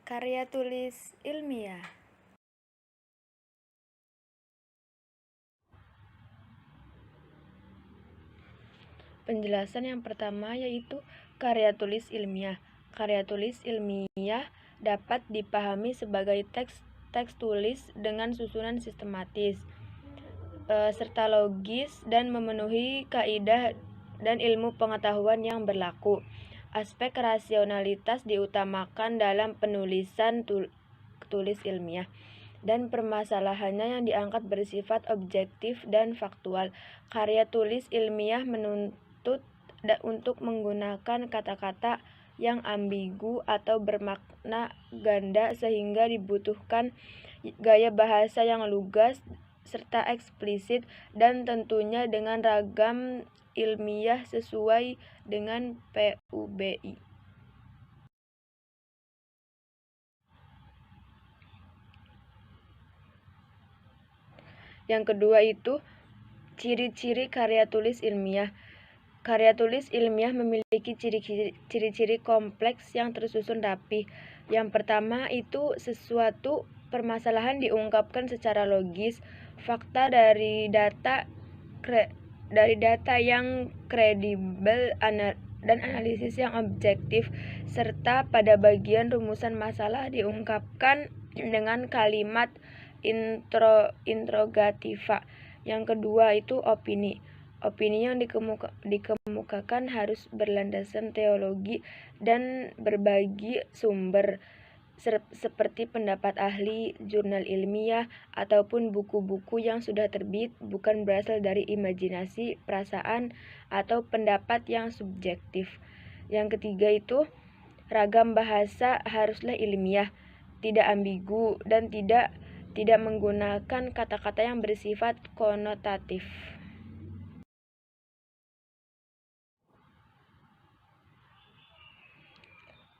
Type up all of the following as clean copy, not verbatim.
Karya tulis ilmiah. Penjelasan yang pertama yaitu karya tulis ilmiah. Karya tulis ilmiah dapat dipahami sebagai teks tulis dengan susunan sistematis, serta logis dan memenuhi kaidah dan ilmu pengetahuan yang berlaku. Aspek rasionalitas diutamakan dalam penulisan tulis ilmiah, dan permasalahannya yang diangkat bersifat objektif dan faktual. Karya tulis ilmiah menuntut untuk menggunakan kata-kata yang ambigu atau bermakna ganda sehingga dibutuhkan gaya bahasa yang lugas serta eksplisit, dan tentunya dengan ragam ilmiah sesuai dengan PUBI. Yang kedua itu ciri-ciri karya tulis ilmiah. Karya tulis ilmiah memiliki ciri-ciri kompleks yang tersusun rapi. Yang pertama itu sesuatu permasalahan diungkapkan secara logis, fakta dari data yang kredibel dan analisis yang objektif, serta pada bagian rumusan masalah diungkapkan dengan kalimat interrogativa. Yang kedua itu opini. Opini yang dikemukakan harus berlandaskan teologi dan berbagi sumber, seperti pendapat ahli, jurnal ilmiah, ataupun buku-buku yang sudah terbit, bukan berasal dari imajinasi, perasaan, atau pendapat yang subjektif. Yang ketiga itu ragam bahasa haruslah ilmiah, tidak ambigu, dan tidak menggunakan kata-kata yang bersifat konotatif.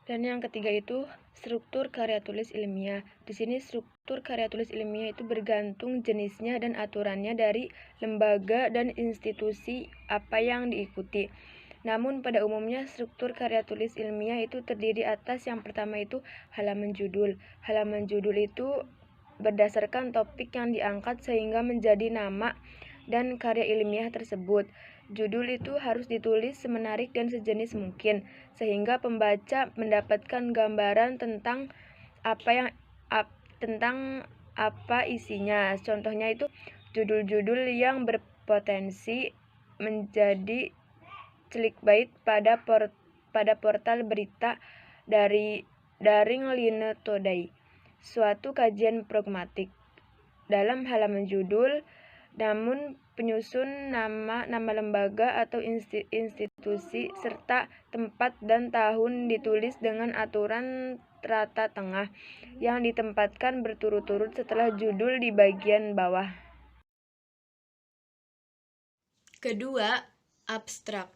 Dan yang ketiga itu struktur karya tulis ilmiah. Di sini struktur karya tulis ilmiah itu bergantung jenisnya dan aturannya dari lembaga dan institusi apa yang diikuti. Namun pada umumnya struktur karya tulis ilmiah itu terdiri atas yang pertama itu halaman judul. Halaman judul itu berdasarkan topik yang diangkat sehingga menjadi nama dan karya ilmiah tersebut. Judul itu harus ditulis semenarik dan sejenis mungkin, sehingga pembaca mendapatkan gambaran tentang apa isinya. Contohnya itu judul-judul yang berpotensi menjadi clickbait pada portal berita dari daring Line Today. Suatu kajian pragmatik dalam halaman judul, namun penyusun nama lembaga atau institusi serta tempat dan tahun ditulis dengan aturan rata tengah yang ditempatkan berturut-turut setelah judul di bagian bawah. Kedua, abstrak.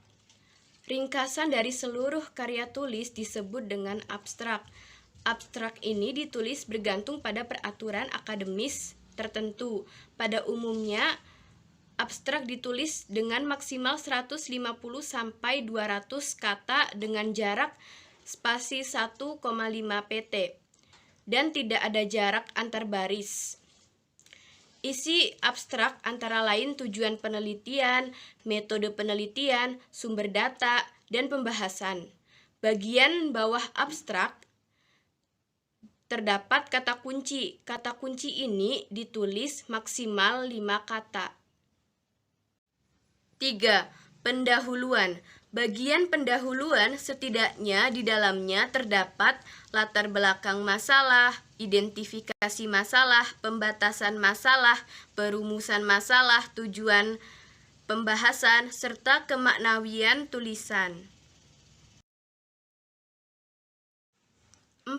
Ringkasan dari seluruh karya tulis disebut dengan abstrak. Abstrak ini ditulis bergantung pada peraturan akademis tertentu. Pada umumnya, abstrak ditulis dengan maksimal 150 sampai 200 kata dengan jarak spasi 1,5 pt dan tidak ada jarak antar baris. Isi abstrak antara lain tujuan penelitian, metode penelitian, sumber data, dan pembahasan. Bagian bawah abstrak terdapat kata kunci. Kata kunci ini ditulis maksimal 5 kata. 3. Pendahuluan. Bagian pendahuluan setidaknya di dalamnya terdapat latar belakang masalah, identifikasi masalah, pembatasan masalah, perumusan masalah, tujuan pembahasan, serta kemaknawian tulisan. 4.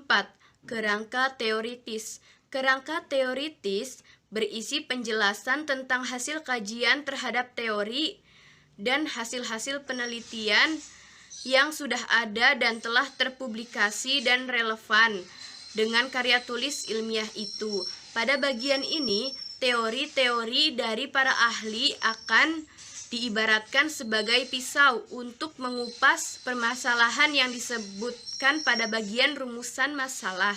Kerangka teoritis. Kerangka teoritis berisi penjelasan tentang hasil kajian terhadap teori dan hasil-hasil penelitian yang sudah ada dan telah terpublikasi dan relevan dengan karya tulis ilmiah itu. Pada bagian ini, teori-teori dari para ahli akan diibaratkan sebagai pisau untuk mengupas permasalahan yang disebutkan pada bagian rumusan masalah.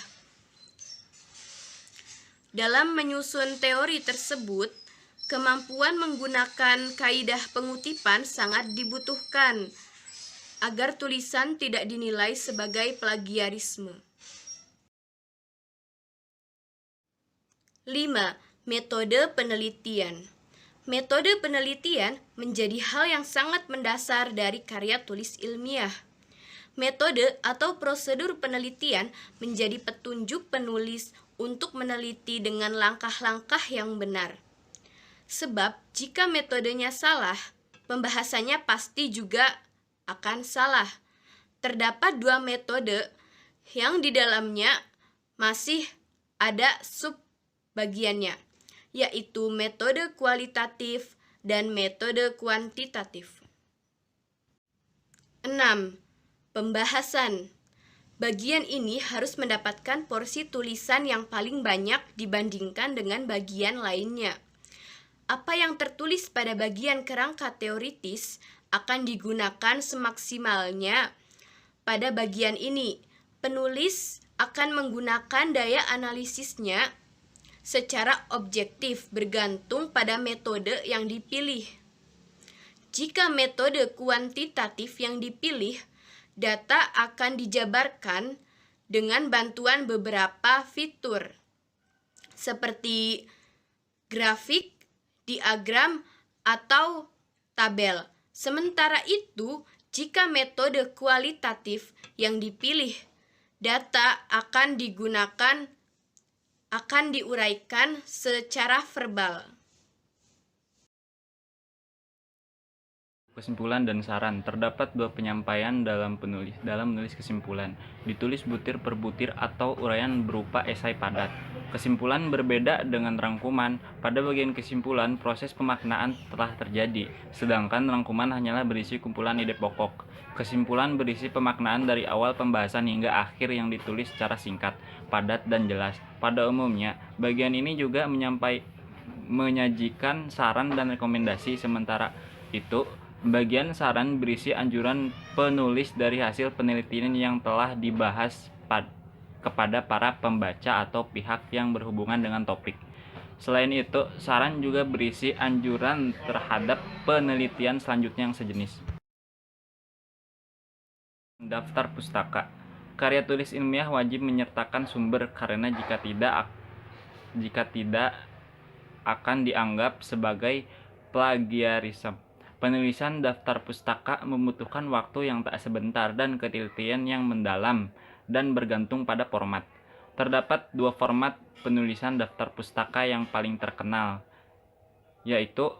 Dalam menyusun teori tersebut, kemampuan menggunakan kaidah pengutipan sangat dibutuhkan agar tulisan tidak dinilai sebagai plagiarisme. 5. Metode penelitian. Metode penelitian menjadi hal yang sangat mendasar dari karya tulis ilmiah. Metode atau prosedur penelitian menjadi petunjuk penulis untuk meneliti dengan langkah-langkah yang benar. Sebab jika metodenya salah, pembahasannya pasti juga akan salah. Terdapat dua metode yang di dalamnya masih ada subbagiannya, yaitu metode kualitatif dan metode kuantitatif. 6. Pembahasan. Bagian ini harus mendapatkan porsi tulisan yang paling banyak dibandingkan dengan bagian lainnya. Apa yang tertulis pada bagian kerangka teoritis akan digunakan semaksimalnya pada bagian ini. Penulis akan menggunakan daya analisisnya secara objektif bergantung pada metode yang dipilih. Jika metode kuantitatif yang dipilih, data akan dijabarkan dengan bantuan beberapa fitur seperti grafik, diagram, atau tabel. Sementara itu, jika metode kualitatif yang dipilih, data akan diuraikan secara verbal. Kesimpulan dan saran. Terdapat dua penyampaian dalam menulis kesimpulan, ditulis butir per butir atau uraian berupa esai padat. Kesimpulan berbeda dengan rangkuman. Pada bagian kesimpulan, proses pemaknaan telah terjadi, sedangkan rangkuman hanyalah berisi kumpulan ide pokok. Kesimpulan berisi pemaknaan dari awal pembahasan hingga akhir yang ditulis secara singkat, padat, dan jelas. Pada umumnya, bagian ini juga menyajikan saran dan rekomendasi, sementara itu bagian saran berisi anjuran penulis dari hasil penelitian yang telah dibahas kepada para pembaca atau pihak yang berhubungan dengan topik. Selain itu, saran juga berisi anjuran terhadap penelitian selanjutnya yang sejenis. Daftar pustaka. Karya tulis ilmiah wajib menyertakan sumber karena jika tidak akan dianggap sebagai plagiarisme. Penulisan daftar pustaka membutuhkan waktu yang tak sebentar dan ketelitian yang mendalam dan bergantung pada format. Terdapat dua format penulisan daftar pustaka yang paling terkenal, yaitu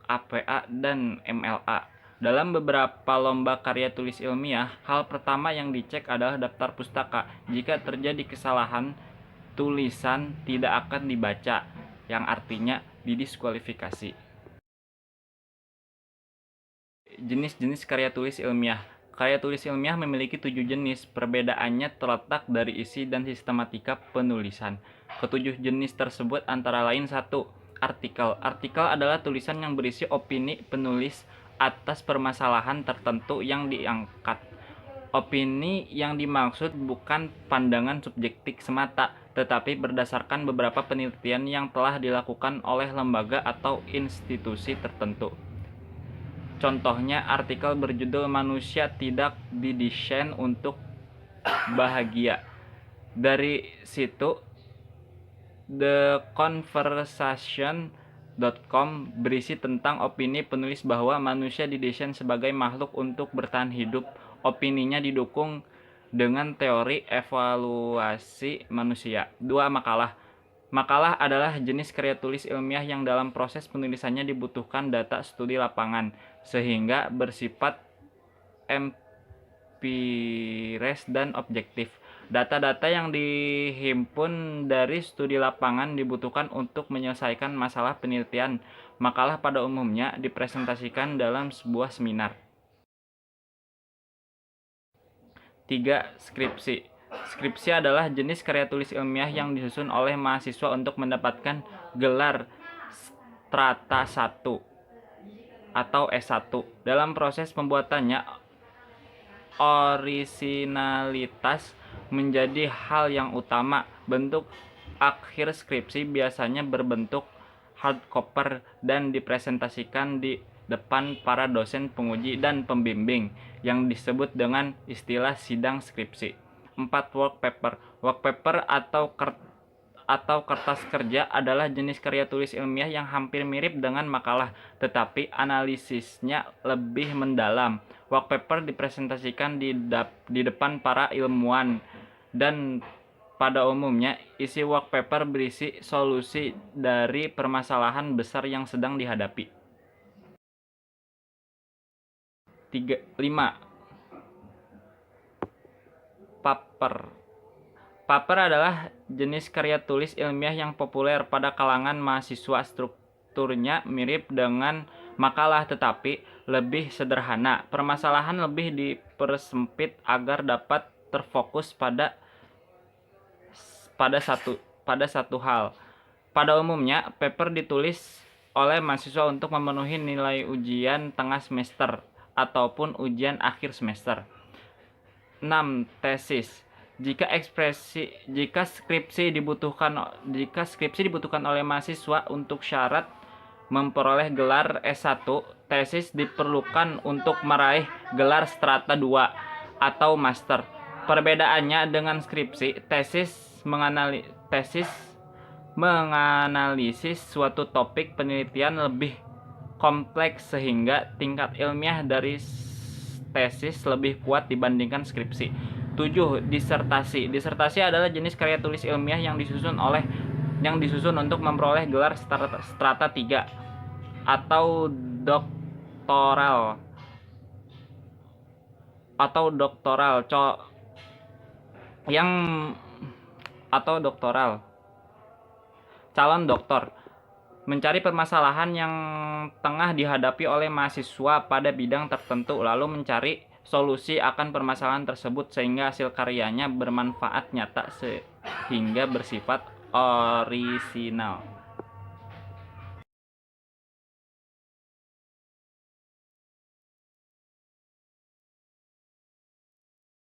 APA dan MLA. Dalam beberapa lomba karya tulis ilmiah, hal pertama yang dicek adalah daftar pustaka. Jika terjadi kesalahan, tulisan tidak akan dibaca, yang artinya didiskualifikasi. Jenis-jenis karya tulis ilmiah. Karya tulis ilmiah memiliki 7 jenis. Perbedaannya terletak dari isi dan sistematika penulisan. Ketujuh jenis tersebut antara lain: 1. Artikel. Artikel adalah tulisan yang berisi opini penulis atas permasalahan tertentu yang diangkat. Opini yang dimaksud bukan pandangan subjektif semata, tetapi berdasarkan beberapa penelitian yang telah dilakukan oleh lembaga atau institusi tertentu. Contohnya, artikel berjudul "Manusia Tidak Didesain untuk Bahagia". Dari situ, theconversation.com berisi tentang opini penulis bahwa manusia didesain sebagai makhluk untuk bertahan hidup. Opininya didukung dengan teori evaluasi manusia. 2. Makalah. Makalah adalah jenis karya tulis ilmiah yang dalam proses penulisannya dibutuhkan data studi lapangan, sehingga bersifat empiris dan objektif. Data-data yang dihimpun dari studi lapangan dibutuhkan untuk menyelesaikan masalah penelitian. Makalah pada umumnya dipresentasikan dalam sebuah seminar. 3. Skripsi. Skripsi adalah jenis karya tulis ilmiah yang disusun oleh mahasiswa untuk mendapatkan gelar strata 1 atau S1. Dalam proses pembuatannya, orisinalitas menjadi hal yang utama. Bentuk akhir skripsi biasanya berbentuk hardcover dan dipresentasikan di depan para dosen penguji dan pembimbing yang disebut dengan istilah sidang skripsi. 4. Work paper. Work paper atau kertas kerja adalah jenis karya tulis ilmiah yang hampir mirip dengan makalah, tetapi analisisnya lebih mendalam. Work paper dipresentasikan di depan para ilmuwan dan pada umumnya, isi work paper berisi solusi dari permasalahan besar yang sedang dihadapi. 5. Paper. Paper adalah jenis karya tulis ilmiah yang populer pada kalangan mahasiswa. Strukturnya mirip dengan makalah tetapi lebih sederhana. Permasalahan lebih dipersempit agar dapat terfokus pada satu hal. Pada umumnya, paper ditulis oleh mahasiswa untuk memenuhi nilai ujian tengah semester ataupun ujian akhir semester. 6. Tesis. Jika skripsi dibutuhkan oleh mahasiswa untuk syarat memperoleh gelar S1, tesis diperlukan untuk meraih gelar strata 2 atau master. Perbedaannya dengan skripsi, tesis menganalisis suatu topik penelitian lebih kompleks sehingga tingkat ilmiah dari tesis lebih kuat dibandingkan skripsi. 7. Disertasi. Disertasi adalah jenis karya tulis ilmiah yang disusun untuk memperoleh gelar strata 3 atau doktoral calon doktor mencari permasalahan yang tengah dihadapi oleh mahasiswa pada bidang tertentu lalu mencari solusi akan permasalahan tersebut sehingga hasil karyanya bermanfaat nyata sehingga bersifat orisinal.